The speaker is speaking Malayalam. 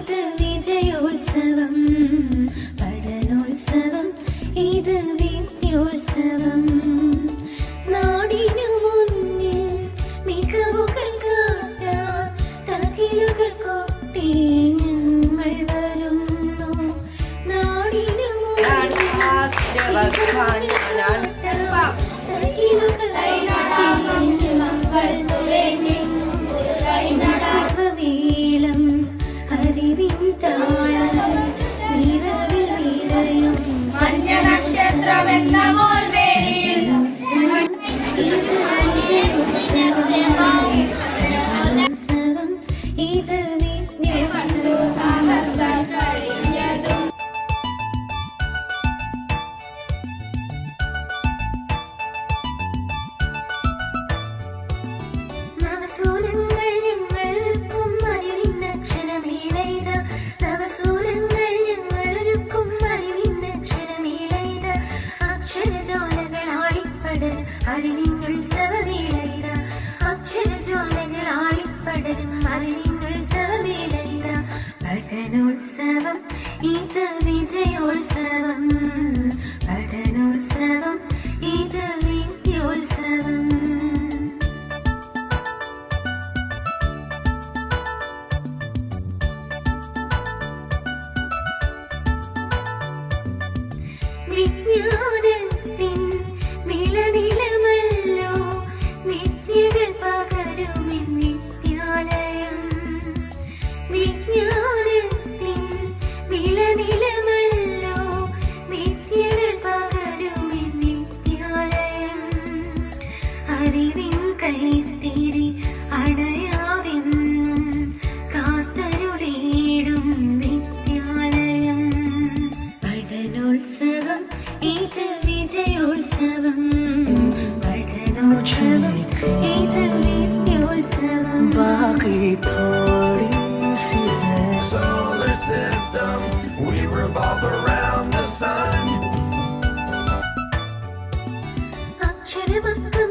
ഇത് വിജയോത്സവം, പഠനോത്സവം, ഇത് വിദ്യോത്സവം. നാടിനു മുന്നിൽ മികവുകൾ കാട്ടാൻ തകിലുകൾ കൊട്ടി ഞങ്ങൾ വരുന്നു. നാടിനു വേളം അറിവിൻ താളം നിറവിൽ നിറയും നക്ഷത്രമെന്ന മോൽവേലിയിൽ ഇത് സാഹസം കഴിഞ്ഞതും നവസൂരങ്ങൾ ഞങ്ങൾക്കും അറിവിന്നക്ഷരമേളയിത. നവസൂരങ്ങൾ ഞങ്ങളൊരുക്കും അറിവിന്നക്ഷരമേളയിത. അക്ഷരജ്വാലകളാളിപ്പടരും അറിവിന്നുത്സവമേളയിത. അക്ഷരജ്വാലകളാളിപ്പടരും അറിവിന്നുത്സവമേളയിത. പഠനോത്സവം, ഇത് വിജയോത്സവം, പഠനോത്സവം, ഇത് വിദ്യോത്സവം. വിജ്ഞാനത്തിൻ വിളനിലമല്ലോ വിദ്യകൾ പകരുമെൻ വിദ്യാലയം. വിജ്ഞാനത്തിൻ വിളനിലമല്ലോ വിദ്യകൾ പകരുമെൻ വിദ്യാലയം. അറിവിൻ കൈത്തിരി അണയാവെന്നും കാത്തരുളിയിടും വിദ്യാലയം. പഠനോത്സവം, ഇത് വിജയോത്സവം, പഠനോത്സവം, ഇത് വിദ്യോത്സവം. Solar system, we revolve around the sun. അക്ഷരമക്കം